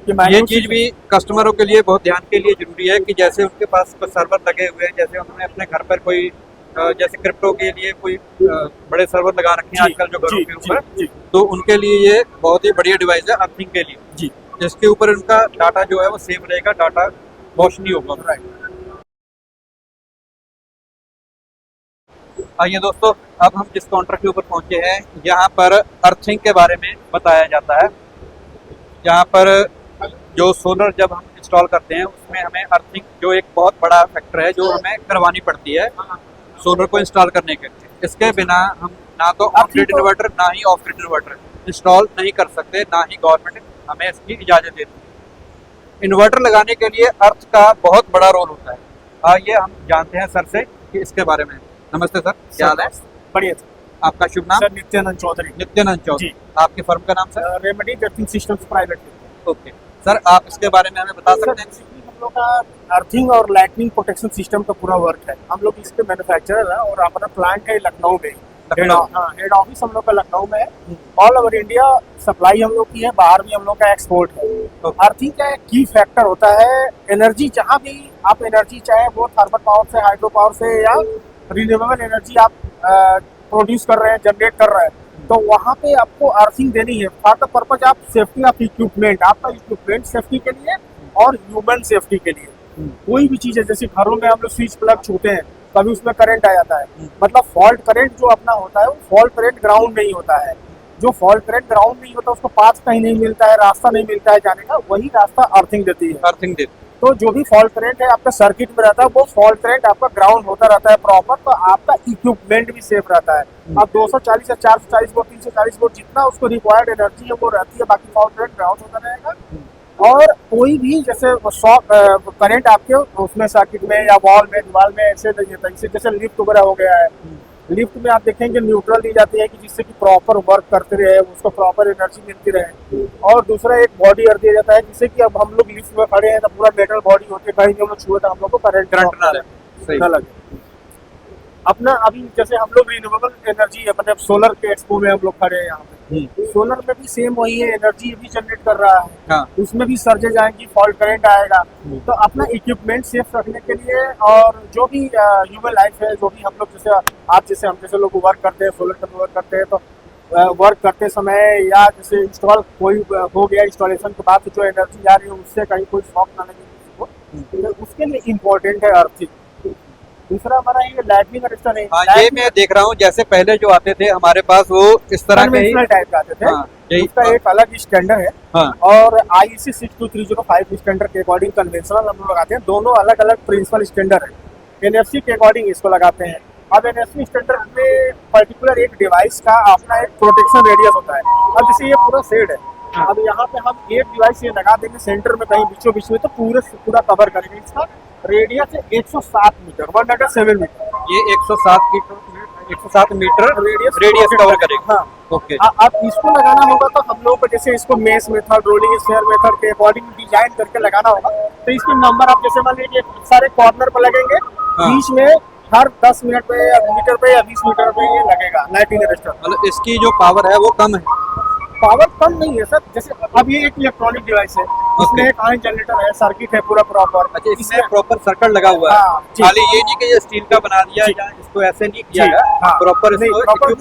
ये चीज भी कस्टमरों के लिए बहुत ध्यान के लिए जरूरी है कि जैसे उनके पास कुछ सर्वर लगे हुए हैं, जैसे उन्होंने अपने घर पर कोई जैसे क्रिप्टो के लिए कोई बड़े सर्वर लगा रखे हैं आजकल जो घरों के ऊपर, तो उनके लिए ये बहुत ही बढ़िया डिवाइस है अर्थिंग के लिए जी, जिसके ऊपर उनका डाटा जो है वो सेव रहेगा, डाटा लॉस नहीं होगा। आइए दोस्तों, अब हम जिस काउंटर के ऊपर पहुंचे हैं यहाँ पर अर्थिंग के बारे में बताया जाता है। यहाँ पर जो सोलर जब हम इंस्टॉल करते हैं उसमें हमें अर्थिंग जो एक बहुत बड़ा फैक्टर है जो हमें करवानी पड़ती है सोलर को इंस्टॉल करने के लिए। इसके बिना हम ना तो ऑन ग्रिड इन्वर्टर ना ही ऑफ ग्रिड इन्वर्टर इंस्टॉल नहीं कर सकते, ना ही गवर्नमेंट हमें इसकी इजाज़त देती है। इन्वर्टर लगाने के लिए अर्थ का बहुत बड़ा रोल होता है। आइए हम जानते हैं सर से कि इसके बारे में। नमस्ते सर, क्या हाल है? बढ़िया सर। आपका शुभ नाम? सर नित्यानंद चौधरी। नित्यानंद चौधरी। आपके फर्म का नाम sir? Remedy earthing systems private. Okay sir, आप इसके बारे में हमें बता सकते हैं? हम लोग का अर्थिंग और लाइटनिंग प्रोटेक्शन सिस्टम का पूरा वर्क है। हम लोग इसके मैन्युफैक्चरर है और हमारा प्लांट है लखनऊ में। हेड ऑफिस हम लोग का लखनऊ में है। ऑल ओवर इंडिया सप्लाई हम लोग की है, बाहर भी हम लोग का एक्सपोर्ट है। अर्थिंग का एक की फैक्टर होता है, एनर्जी जहाँ भी आप एनर्जी चाहे वो थर्मल पावर से, हाइड्रो पावर से या रिन्यूएबल एनर्जी आप प्रोड्यूस कर रहे हैं, जनरेट कर रहे हैं, तो वहाँ पे आपको अर्थिंग देनी है फॉर द पर्पज आप सेफ्टी ऑफ इक्विपमेंट, आपका इक्विपमेंट सेफ्टी के लिए और ह्यूमन सेफ्टी के लिए। कोई भी चीज़ है, जैसे घरों में हम लोग स्विच प्लग छूते हैं कभी उसमें करंट आ जाता है, मतलब फॉल्ट करंट जो अपना होता है वो फॉल्ट करंट ग्राउंड नहीं होता है। जो फॉल्ट करंट ग्राउंड नहीं होता उसको पाथ कहीं नहीं मिलता है, रास्ता नहीं मिलता है जाने का, वही रास्ता अर्थिंग देती है। अर्थिंग देती है। तो जो भी फॉल्ट करंट है आपका सर्किट में रहता है वो फॉल्ट करंट आपका ग्राउंड होता रहता है प्रॉपर, तो आपका इक्विपमेंट भी सेफ रहता है। अब 240 या 440 वोल्ट 340 वोल्ट जितना उसको रिक्वायर्ड एनर्जी है वो रहती है, बाकी फॉल्ट करंट ग्राउंड होता रहेगा। और कोई भी जैसे शॉक करंट आपके उसमें सर्किट में या वॉल में दीवार में ऐसे जैसे लिफ्ट वगैरह हो गया है, लिफ्ट में आप देखेंगे न्यूट्रल दी जाती है कि जिससे कि प्रॉपर वर्क करते रहे, उसको प्रॉपर एनर्जी मिलती रहे। और दूसरा एक बॉडी कर दिया जाता है जिससे कि अब हम लोग लिफ्ट में खड़े हैं तो पूरा मेटल बॉडी होती है, कहीं भी हम लोग छुए तो हम लोग को करंट ना लगे। अपना अभी जैसे हम लोग रिन्यूएबल एनर्जी है, मतलब सोलर के एक्सपो में हम लोग खड़े हैं यहाँ पे, सोलर में भी सेम वही है, एनर्जी भी जनरेट कर रहा है। हाँ। उसमें भी सर्जेज आएंगी, फॉल्ट करंट आएगा। तो अपना इक्विपमेंट सेफ रखने के लिए और जो भी ह्यूमन लाइफ है, जो भी हम लोग जैसे आप जैसे हम जैसे लोग वर्क करते हैं, सोलर का वर्क करते हैं, तो वर्क करते समय या जैसे इंस्टॉल कोई हो गया इंस्टॉलेशन के बाद जो एनर्जी आ रही है उससे कहीं कोई शॉक ना लगे किसी को, तो उसके लिए इम्पोर्टेंट है अर्थिंग। दूसरा हमारा ये लाइटनिंग अरेस्टर है। ये मैं देख रहा हूँ, जैसे पहले जो आते थे हमारे पास वो इस तरह के टाइप का आते थे। हाँ, उसका एक अलग स्टैंडर्ड है। हाँ। और IEC 62305 स्टैंडर्ड के अकॉर्डिंग कन्वेंशनल हम लोग लगाते हैं। दोनों अलग अलग प्रिंसिपल स्टैंडर्ड है। NFC के अकॉर्डिंग इसको लगाते हैं। अब NFC स्टैंडर्ड में पर्टिकुलर एक डिवाइस का अपना एक प्रोटेक्शन रेडियस होता है। अब जैसे ये पूरा शेड है, अब यहाँ पे हम एक डिवाइस ये लगा देंगे सेंटर में कहीं बीचों बीच में, तो पूरा कवर करेंगे। इसका रेडियस है 107 मीटर, 107 मीटर। ये 107 मीटर रेडियस कवर करेगा। हाँ, ओके। अब इसको लगाना होगा तो हम लोग को जैसे इसको mesh method, rolling sphere method के अकॉर्डिंग डिजाइन करके लगाना होगा। तो इसके नंबर आप जैसे मान लीजिए सारे कॉर्नर पर लगेंगे। हाँ। बीच में हर 10 मिनट पे या मीटर पे या 20 मीटर पे ये लगेगा लाइटिंग अरेस्टर। मतलब इसकी जो पावर है वो कम है? पावर कम नहीं है सर। जैसे अब ये एक इलेक्ट्रॉनिक डिवाइस है, इसमें एक आयन जनरेटर है, सर्किट है पूरा प्रॉपर। अच्छा, इसमें प्रॉपर सर्किट लगा हुआ है। हाँ, खाली ये नहीं कि ये स्टील का बना दिया या इसको ऐसे नहीं किया है। हाँ, प्रॉपर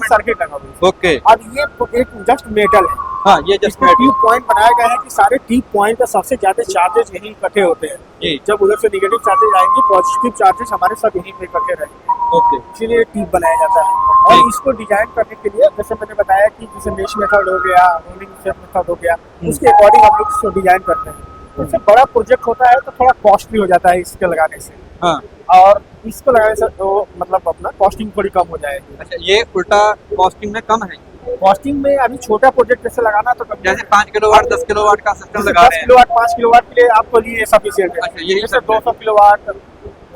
सर्किट लगा हुआ है। ओके। अब ये एक जस्ट मेटल है। हाँ, ये जस्ट ट्यूब पॉइंट बनाया गया है कि सारे ट्यूब पॉइंट पे सबसे ज्यादा चार्जेस यही इकट्ठे होते हैं। जब उधर से निगेटिव चार्जेस आएंगे, पॉजिटिव चार्जेस हमारे सब यहीं पे इकट्ठे रहेंगे। ओके, इसीलिए ट्यूब बनाया जाता है। और इसको डिजाइन करने के लिए जैसे मैंने बताया कि जैसे मेश मेथड हो गया, रोलिंग मेथड हो गया, उसके अकॉर्डिंग हम लोग इसको डिजाइन करते हैं। इससे बड़ा प्रोजेक्ट होता है तो थोड़ा कॉस्टली हो जाता है इसके लगाने से। हाँ। और इसको लगाने से तो मतलब अपना कॉस्टिंग थोड़ी कम हो जाएगी। अच्छा, ये उल्टा कॉस्टिंग में कम है? कॉस्टिंग में अभी छोटा प्रोजेक्ट जैसे लगाना तो जैसे 5 किलोवाट 10 किलोवाट का सिस्टम लगा रहे हैं, 10 किलोवाट 5 किलोवाट के लिए आपको लिए सफिशिएंट है। अच्छा, ये जैसे 200 किलोवाट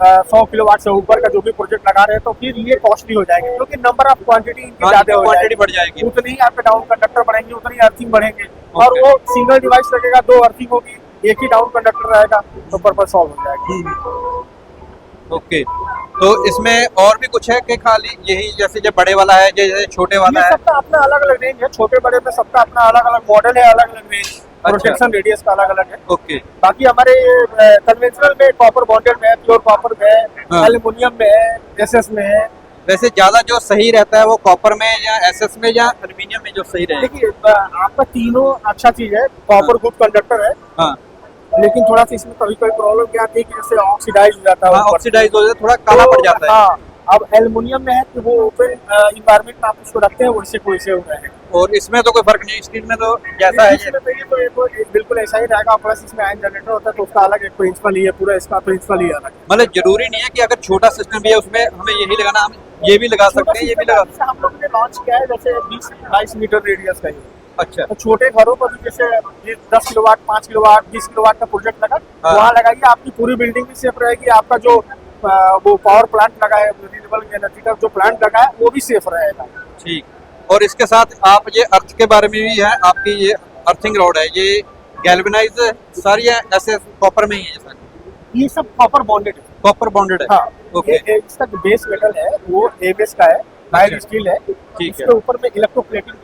100 किलोवाट से ऊपर का जो भी प्रोजेक्ट लगा रहे हैं तो फिर ये कॉस्टली हो जाएंगे, क्योंकि नंबर ऑफ क्वांटिटी इनकी ज्यादा हो जाएगी, बढ़ जाएगी। उतनी ही आपके डाउन कंडक्टर बढ़ेंगे, उतनी अर्थिंग बढ़ेंगे। और वो सिंगल डिवाइस लगेगा, 2 अर्थिंग होगी, एक ही डाउन कंडक्टर रहेगा, तो पर्पस सॉल्व हो जाएगा। ओके, तो इसमें और भी कुछ है कि खाली यही जैसे जो बड़े वाला है, जैसे छोटे वाला है? सबका अपना अलग अलग रेंज है, छोटे बड़े में सबका अपना अलग अलग मॉडल है, अलग अलग रेंज। प्रोटेक्शन रेडियस का अलग अलग है। ओके। बाकी हमारे कन्वेंशनल में कॉपर बॉन्डेड में है, प्योर कॉपर में है, एल्युमिनियम में है, एसएस में है। वैसे ज्यादा जो सही रहता है वो कॉपर में या एसएस में या एल्युमिनियम में जो सही रहेगा? देखिए आपका तीनों अच्छा चीज है, कॉपर गुड कंडक्टर है। हाँ। लेकिन थोड़ा सा इसमें कभी कोई प्रॉब्लम क्या आती है कि जैसे ऑक्सीडाइज हो जाता है, ऑक्सीडाइज हो जाता है, थोड़ा काला पड़ जाता है। हाँ, अब एल्युमिनियम में है कि वो ओपन इन्वायरमेंट में आप उसको रखते हैं वैसे कोई हो रहा है। और इसमें तो कोई फर्क नहीं, स्टील में तो जैसा है तो बिल्कुल ऐसा ही रहेगा। प्लस इसमें आयन जनरेटर होता है तो उसका अलग एक प्रिंसिपल ही है, पूरा इसका प्रिंसिपल ही अलग है। मतलब जरूरी नहीं है कि अगर छोटा सिस्टम भी है उसमें हमें यही लगाना, हम ये भी लगा सकते हैं, ये भी लगा सकते हैं। हम लोगों ने लॉन्च किया है जैसे 20-22 मीटर रेडियस का ही। अच्छा। तो छोटे घरों पर भी जैसे 10 किलोवाट, 5 किलोवाट, 20 किलोवाट का प्रोजेक्ट लगा, वहाँ लगाइए, आपकी पूरी बिल्डिंग भी सेफ रहेगी। आपका जो वो पावर प्लांट लगा है, रिन्यूएबल एनर्जी का जो प्लांट लगा है वो भी सेफ रहेगा। ठीक। और इसके साथ आप ये अर्थ के बारे में भी है, आपकी ये अर्थिंग रॉड है, ये गैल्वेनाइज सारी है, ऐसे कॉपर में ही है सर? ये सब कॉपर बॉन्डेड है। कॉपर बॉन्डेड है। हाँ। ओके। इसका जो बेस मेटल है वो एबीएस का है, माइल्ड स्टील है। ठीक है। इसके ऊपर में इलेक्ट्रोप्लेटिंग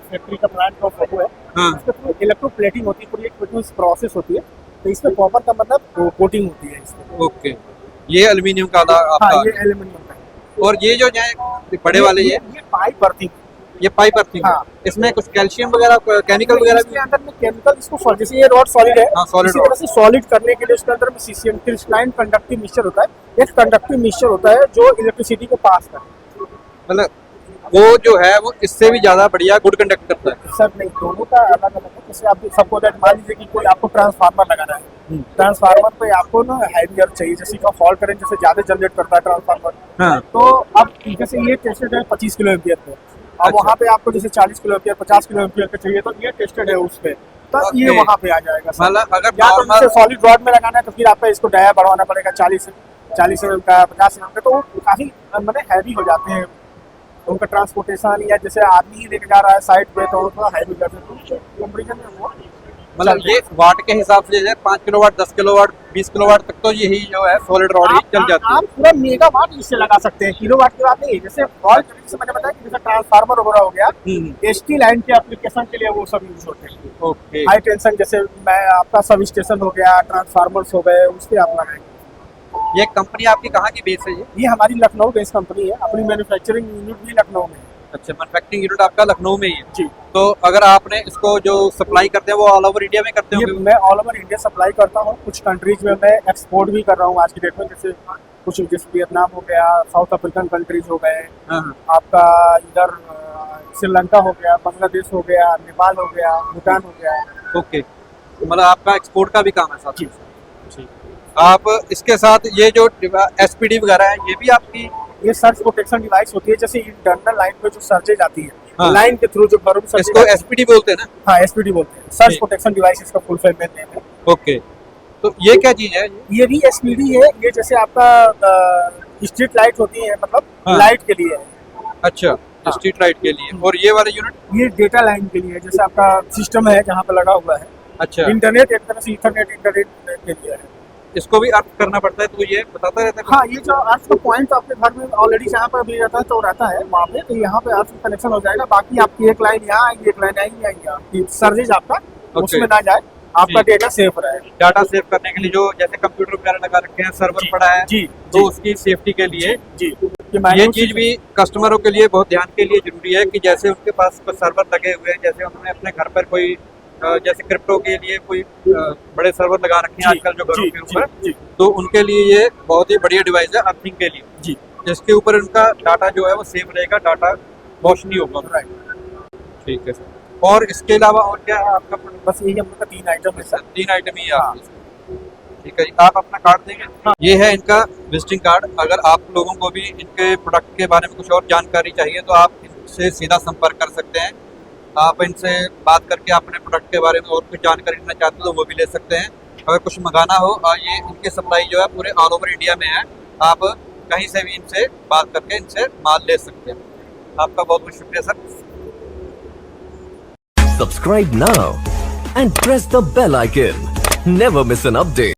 फैक्ट्री का प्लांट का फोटो है। हाँ। इसके थ्रू इलेक्ट्रोप्लेटिंग होती है, पूरी एक प्रोसेस होती है। तो इसमें कॉपर का मतलब कोटिंग होती है इसमें। ओके। ये एल्युमिनियम का आपका? हाँ, ये एल्युमिनियम का। और ये जो बड़े वाले ये पाइप अर्थिंग, ये पाइप अर्थिंग। हाँ। इसमें कुछ कैल्शियम वगैरह, केमिकल वगैरह इसके अंदर में केमिकल, इसको जैसे ये रॉड सॉलिड है। हाँ, सॉलिड इसी तरह से सॉलिड करने के लिए उसके अंदर में सीसीएम क्रिस्टलाइन कंडक्टिव मिक्सचर होता है। एक कंडक्टिव मिक्सचर होता है जो इलेक्ट्रिसिटी को पास करता है। मतलब वो जो है वो इससे भी ज्यादा बढ़िया गुड कंडक्ट करता है? सर नहीं, दोनों का अलग अलग है। जैसे आप सबको मान लीजिए कि कोई आपको ट्रांसफार्मर लगाना है, ट्रांसफार्मर पे आपको ना हैवियर चाहिए, जैसे का फॉल्ट करंट जैसे ज्यादा जनरेट करता है ट्रांसफार्मर। हाँ। तो अब जैसे ये टेस्टेड है 25 किलो एम्पियर पे, अब अच्छा। वहाँ पे आपको जैसे 40 किलो एम्पियर 50 किलो एम्पियर का चाहिए तो ये टेस्टेड है उस पे, तो ये वहाँ पे आ जाएगा। मतलब अगर तो सॉलिड रॉड में लगाना है तो फिर आपको इसको डाया बढ़वाना पड़ेगा 40 mm का, 50 mm का, तो वो काफी मतलब हैवी हो जाते हैं। उनका ट्रांसपोर्टेशन या जैसे आदमी ही लेके जा रहा है साइड पे तो थोड़ा हैवी हो जाते हैं। कंपैरिजन में वो मतलब ये वाट के हिसाब से 5 किलोवाट, 10 किलोवाट, 20 किलोवाट तक तो यही जो है सॉलिड रॉड ही चल जाती है। आप पूरा मेगावाट इससे लगा सकते हैं, किलोवाट की बात नहीं है। जैसे फॉल्ट से मैंने बताया कि जैसे ट्रांसफार्मर वगैरह हो गया, एसटी लाइन के एप्लीकेशन के लिए वो सब यूज होते हैं। ओके। हाई टेंशन जैसे मैं आपका सब स्टेशन हो गया, ट्रांसफार्मर्स हो गए, उस पर आप लगाएंगे। ये कंपनी आपकी कहाँ की बेस है? ये हमारी लखनऊ बेस कंपनी है, अपनी मैन्युफैक्चरिंग यूनिट भी लखनऊ में है। अच्छा, मैन्युफैक्चरिंग यूनिट आपका लखनऊ में ही है? जी। तो अगर आपने इसको जो सप्लाई करते हैं वो ऑल ओवर इंडिया में करते हैं? मैं ऑल ओवर इंडिया सप्लाई करता हूँ, कुछ कंट्रीज में मैं एक्सपोर्ट भी कर रहा हूँ आज की डेट में। जैसे कुछ जैसे वियतनाम हो गया, साउथ अफ्रीकन कंट्रीज हो गए, आपका इधर श्रीलंका हो गया, बांग्लादेश हो गया, नेपाल हो गया, भूटान हो गया। ओके। मतलब आपका एक्सपोर्ट का भी काम है साथ? जी। आप इसके साथ ये जो एसपीडी वगैरह है ये भी आपकी? ये सर्च प्रोटेक्शन डिवाइस होती है, जैसे इंटरनल लाइन पे जो सर्जेज आती है, हाँ। लाइन के थ्रू जो घरों में इसको एसपीडी बोलते हैं ना? हाँ, एसपीडी बोलते हैं, सर्च प्रोटेक्शन डिवाइस इसका फुल फॉर्म नेम है। ओके। तो ये क्या चीज है? ये भी एसपीडी है। ये जैसे आपका स्ट्रीट लाइट होती है, मतलब हाँ। लाइट के लिए है। अच्छा। हाँ। स्ट्रीट लाइट के लिए। और ये वाला यूनिट? ये डेटा लाइन के लिए, जैसे आपका सिस्टम है जहाँ पे लगा हुआ है। अच्छा। इंटरनेट एक तरह से इंटरनेट के लिए है। इसको भी अर्थ करना पड़ता है तो ये बताता रहता है? हाँ, ये जो अर्थ का पॉइंट आपके घर में ऑलरेडी जहाँ पर भी रहता है तो रहता है वहाँ पे, तो यहाँ पे अर्थ कनेक्शन हो जाएगा। बाकी आपकी एक लाइन यहाँ आएगी, एक लाइन आएगी, सर्विस आपका उसमें ना जाए, आपका डेटा सेफ रहे। डाटा सेव करने के लिए जो जैसे कंप्यूटर वगैरह लगा रखे हैं, सर्वर पड़ा है जी, तो उसकी सेफ्टी के लिए जी ये चीज भी कस्टमरों के लिए बहुत ध्यान के लिए जरूरी है कि जैसे उनके पास सर्वर लगे हुए हैं, जैसे उन्होंने अपने घर पर कोई जैसे क्रिप्टो के लिए कोई बड़े सर्वर लगा रखे हैं आजकल जो घरों के ऊपर, तो उनके लिए ये बहुत ही बढ़िया डिवाइस है अर्थिंग के लिए जी, जिसके ऊपर उनका डाटा जो है वो सेव रहेगा, डाटा वॉश नहीं होगा। ठीक है सर। और इसके अलावा और क्या है आपका? बस यही हम लोग का 3 आइटम है सर। 3 आइटम ही है आपके? ठीक है जी। आप अपना कार्ड देंगे? हाँ। ये है इनका विजिटिंग कार्ड। अगर आप लोगों को भी इनके प्रोडक्ट के बारे में कुछ और जानकारी चाहिए तो आप इनसे सीधा संपर्क कर सकते हैं। आप इनसे बात करके अपने प्रोडक्ट के बारे में और कुछ जानकारी लेना चाहते हो तो वो भी ले सकते हैं। अगर कुछ मंगाना हो, ये इनकी सप्लाई जो है पूरे ऑल ओवर इंडिया में है, आप कहीं से भी इनसे बात करके इनसे माल ले सकते हैं। आपका बहुत बहुत शुक्रिया sir. Subscribe now and press the bell icon. Never miss an update.